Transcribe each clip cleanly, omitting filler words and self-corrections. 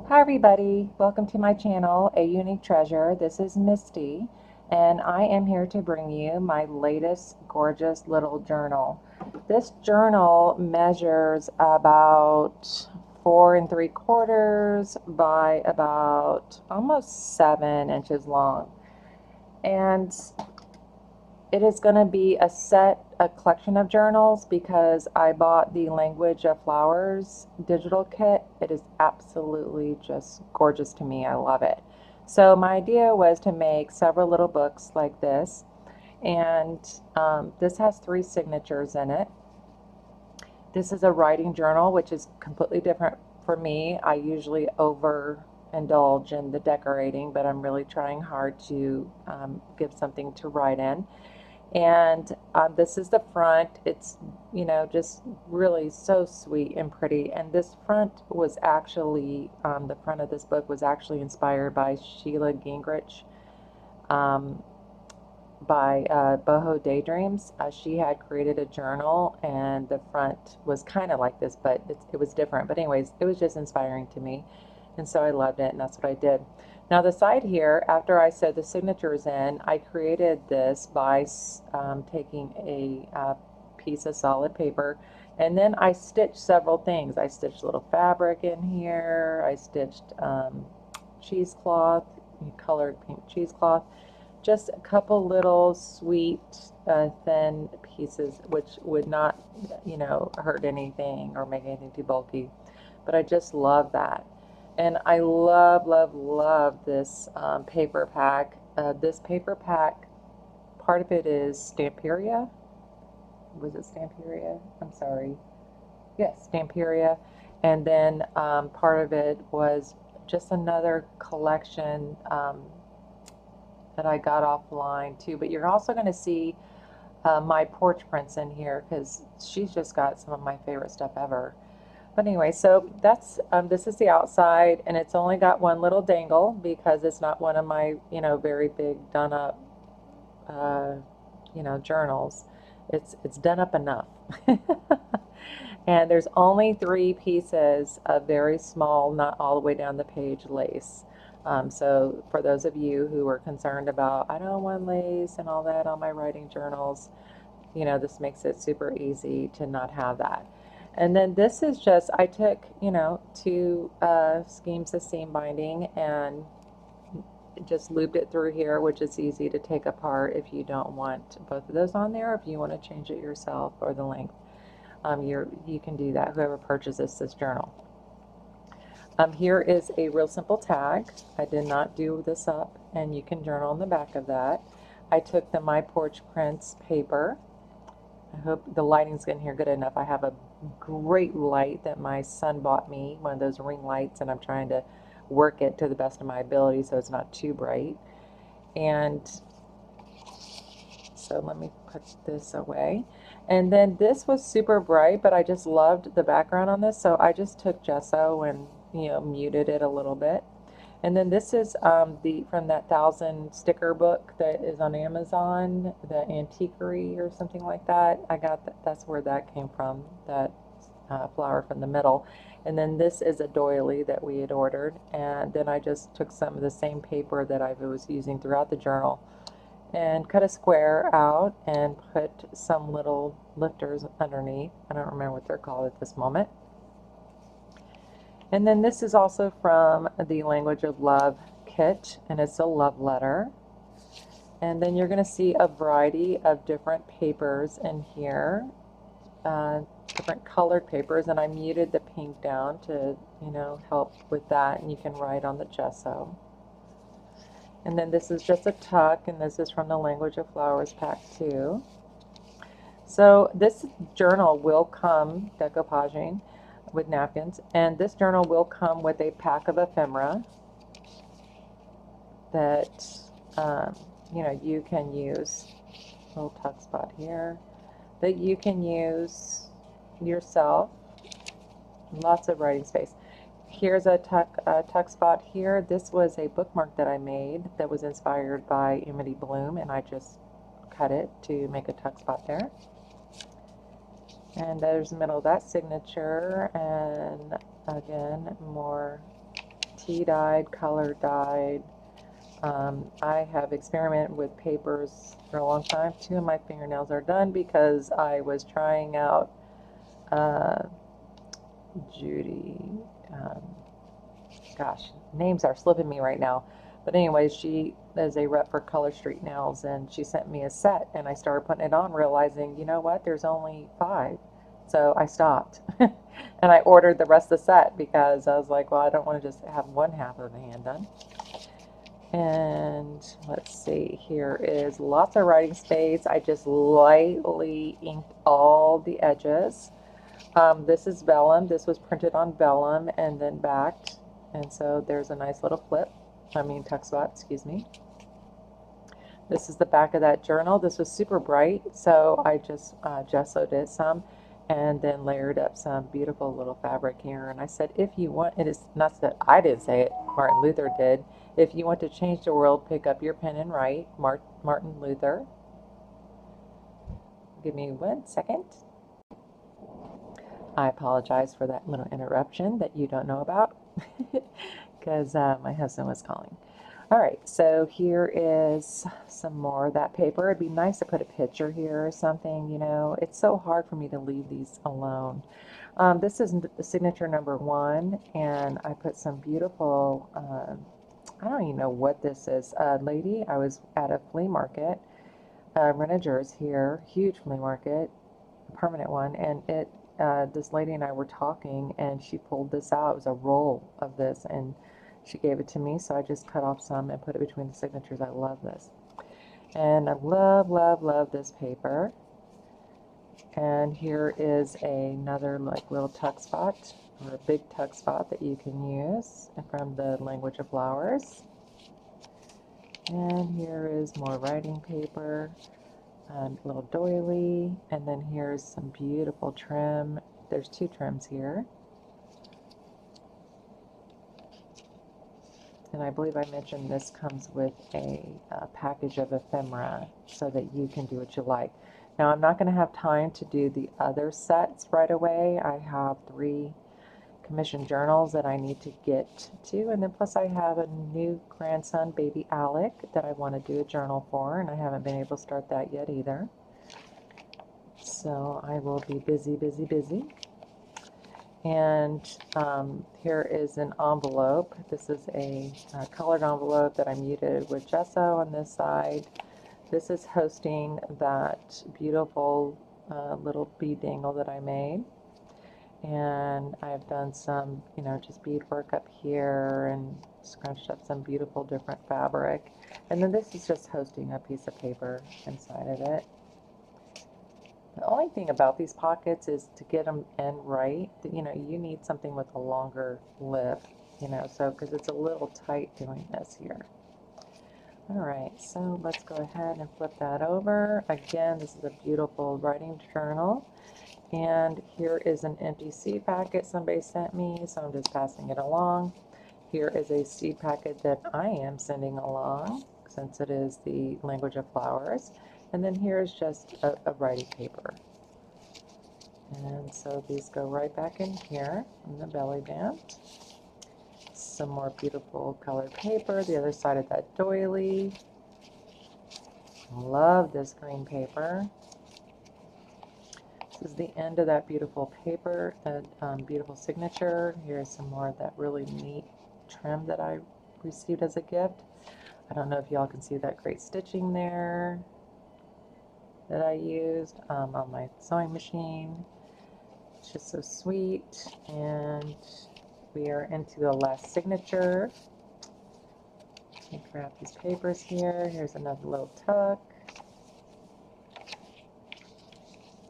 Hi everybody, welcome to my channel, A Unique Treasure. This is Misty, and I am here to bring you my latest gorgeous little journal. This journal measures about 4 3/4 by about almost 7 inches long. And it is going to be a collection of journals because I bought the Language of Flowers digital kit. It is absolutely just gorgeous to me. I love it. So my idea was to make several little books like this, and this has 3 signatures in it. This is a writing journal, which is completely different for me. I usually overindulge in the decorating, but I'm really trying hard to give something to write in. And this is the front. It's, just really so sweet and pretty. And this front was actually, the front of this book was actually inspired by Sheila Gingrich, um, by Boho Daydreams. She had created a journal, and the front was kind of like this, but it was different. But anyways, it was just inspiring to me. And so I loved it, and that's what I did. Now the side here, after I sewed the signatures in, I created this by taking a piece of solid paper, and then I stitched several things. I stitched a little fabric in here. I stitched cheesecloth, colored pink cheesecloth, just a couple little sweet, thin pieces, which would not, hurt anything or make anything too bulky. But I just love that. And I love, love, love this paper pack. This paper pack, part of it is Stamperia. Was it Stamperia? I'm sorry. Yes, Stamperia. And then part of it was just another collection that I got offline too. But you're also going to see my porch prints in here because she's just got some of my favorite stuff ever. But anyway, so that's this is the outside, and it's only got one little dangle because it's not one of my very big done up journals. It's done up enough. And there's only 3 pieces of very small, not all the way down the page lace. So for those of you who are concerned about, I don't want lace and all that on my writing journals, this makes it super easy to not have that. And then this is just, I took, 2 schemes of seam binding and just looped it through here, which is easy to take apart if you don't want both of those on there, if you want to change it yourself or the length. You can do that, whoever purchases this journal. Here is a real simple tag. I did not do this up, and you can journal on the back of that. I took the My Porch Prints paper. I hope the lighting's getting here good enough. I have a great light that my son bought me, one of those ring lights, and I'm trying to work it to the best of my ability so it's not too bright. And so let me put this away. And then this was super bright, but I just loved the background on this, so I just took gesso and muted it a little bit. And then this is from that 1,000 sticker book that is on Amazon, the Antiquery or something like that. I got that. That's where that came from, that flower from the middle. And then this is a doily that we had ordered. And then I just took some of the same paper that I was using throughout the journal and cut a square out and put some little lifters underneath. I don't remember what they're called at this moment. And then this is also from the Language of Love kit, and it's a love letter. And then you're going to see a variety of different papers in here, different colored papers, and I muted the pink down to, help with that, and you can write on the gesso. And then this is just a tuck, and this is from the Language of Flowers pack too. So this journal will come, decoupaging, with napkins, and this journal will come with a pack of ephemera that you can use. Little tuck spot here that you can use yourself. Lots of writing space. Here's a tuck spot here. This was a bookmark that I made that was inspired by Amity Bloom, and I just cut it to make a tuck spot there. And there's the middle of that signature, and again, more tea dyed, color dyed. I have experimented with papers for a long time. 2 of my fingernails are done because I was trying out Judy. Gosh, names are slipping me right now. But anyway, she is a rep for Color Street Nails, and she sent me a set, and I started putting it on, realizing, you know what, there's only 5. So I stopped, and I ordered the rest of the set because I was like, well, I don't want to just have one half of the hand done. And let's see, here is lots of writing space. I just lightly inked all the edges. This is vellum. This was printed on vellum and then backed. And so there's a nice little tuck spot, excuse me. This is the back of that journal. This was super bright, so I just gessoed it some and then layered up some beautiful little fabric here. And I said, if you want, it is not that I didn't say it, Martin Luther did. If you want to change the world, pick up your pen and write. Martin Luther. Give me 1 second. I apologize for that little interruption that you don't know about because my husband was calling. All right, so here is some more of that paper. It'd be nice to put a picture here or something, you know. It's so hard for me to leave these alone. This is the signature number 1, and I put some beautiful, I don't even know what this is. Lady, I was at a flea market, Renagers here, huge flea market, a permanent one, and this lady and I were talking, and she pulled this out. It was a roll of this, and she gave it to me, so I just cut off some and put it between the signatures. I love this. And I love, love, love this paper. And here is another like little tuck spot, or a big tuck spot that you can use from the Language of Flowers. And here is more writing paper, little doily, and then here's some beautiful trim. There's 2 trims here. And I believe I mentioned this comes with a package of ephemera so that you can do what you like. Now, I'm not going to have time to do the other sets right away. I have 3 commissioned journals that I need to get to, and then plus I have a new grandson, baby Alec, that I want to do a journal for, and I haven't been able to start that yet either. So I will be busy, busy, busy. And here is an envelope. This is a colored envelope that I muted with gesso on this side. This is hosting that beautiful little bead dangle that I made. And I've done some, you know, just beadwork up here and scrunched up some beautiful different fabric. And then this is just hosting a piece of paper inside of it. The only thing about these pockets is to get them in right, you know, you need something with a longer lip, you know, so because it's a little tight doing this here. All right, so let's go ahead and flip that over. Again, this is a beautiful writing journal. And here is an empty seed packet somebody sent me, so I'm just passing it along. Here is a seed packet that I am sending along, since it is the Language of Flowers. And then here's just a writing paper. And so these go right back in here in the belly band. Some more beautiful colored paper, the other side of that doily. Love this green paper. This is the end of that beautiful paper, that beautiful signature. Here's some more of that really neat trim that I received as a gift. I don't know if y'all can see that great stitching there that I used on my sewing machine. It's just so sweet. And we are into the last signature. Let me grab these papers here. Here's another little tuck.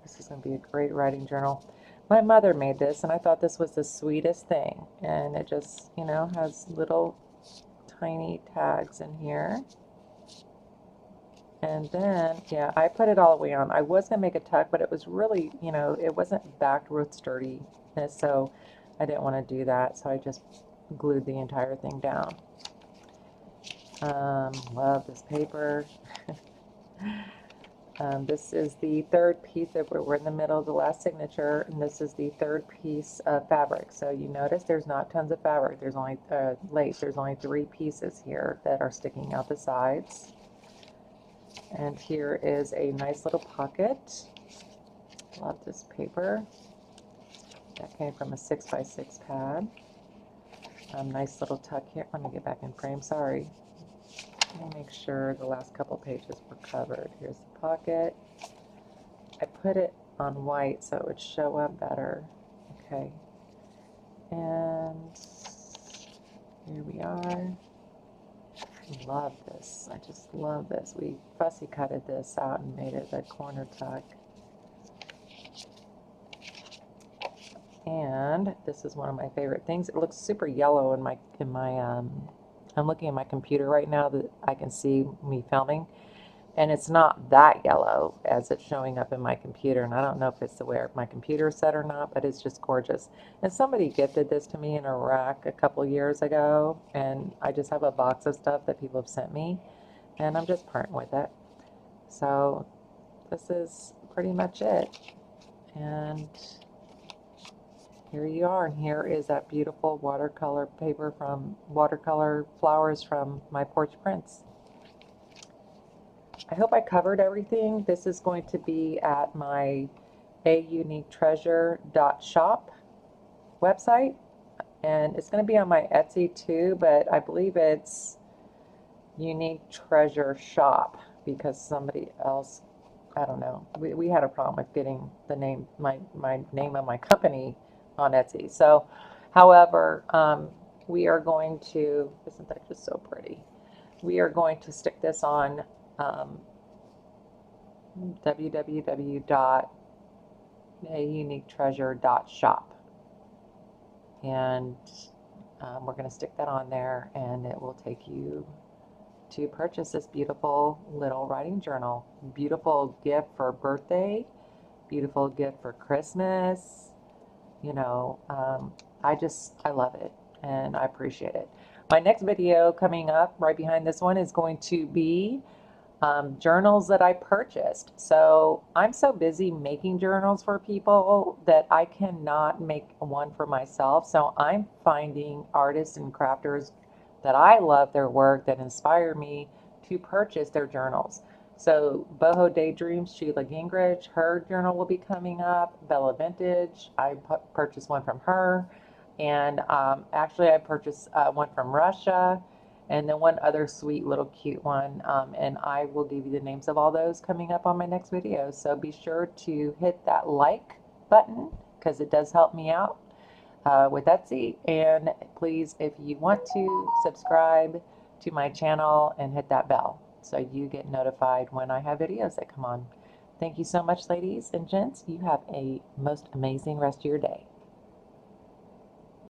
This is going to be a great writing journal. My mother made this, and I thought this was the sweetest thing. And it just, you know, has little tiny tags in here. And then, yeah, I put it all the way on. I was going to make a tuck, but it was really, you know, it wasn't backed with sturdiness, so I didn't want to do that. So I just glued the entire thing down. Love this paper. This is the third piece of, we're in the middle of the last signature, and this is the third piece of fabric. So you notice there's not tons of fabric. There's only lace. There's only 3 pieces here that are sticking out the sides. And here is a nice little pocket. Love this paper. That came from a 6x6 pad. Nice little tuck here. Let me get back in frame. Sorry. Let me make sure the last couple pages were covered. Here's the pocket. I put it on white so it would show up better. Okay. And here we are. I love this. I just love this. We fussy cutted this out and made it a corner tuck. And this is one of my favorite things. It looks super yellow in my I'm looking at my computer right now that I can see me filming, and it's not that yellow as it's showing up in my computer, and I don't know if it's the way my computer is set or not, but it's just gorgeous. And somebody gifted this to me in a rack a couple years ago, and I just have a box of stuff that people have sent me, and I'm just parting with it. So this is pretty much it. And here you are, and here is that beautiful watercolor paper from watercolor flowers from my porch prints. I hope I covered everything. This is going to be at my auniquetreasure.shop website, and it's going to be on my Etsy too, but I believe it's Unique Treasure Shop because somebody else, I don't know, we had a problem with getting the name, my name of my company on Etsy. So, however, we are going to, isn't that just so pretty? We are going to stick this on www.auniquetreasure.shop, and we're going to stick that on there, and it will take you to purchase this beautiful little writing journal. Beautiful gift for birthday, beautiful gift for Christmas. You know, I love it, and I appreciate it. My next video coming up right behind this one is going to be journals that I purchased. So I'm so busy making journals for people that I cannot make one for myself. So I'm finding artists and crafters that I love their work, that inspire me to purchase their journals. So Boho Daydreams, Sheila Gingrich, her journal will be coming up. Bella Vintage, I purchased one from her. And actually I purchased one from Russia, and then one other sweet little cute one. And I will give you the names of all those coming up on my next video. So be sure to hit that like button because it does help me out with Etsy. And please, if you want to, subscribe to my channel and hit that bell so you get notified when I have videos that come on. Thank you so much, ladies and gents. You have a most amazing rest of your day.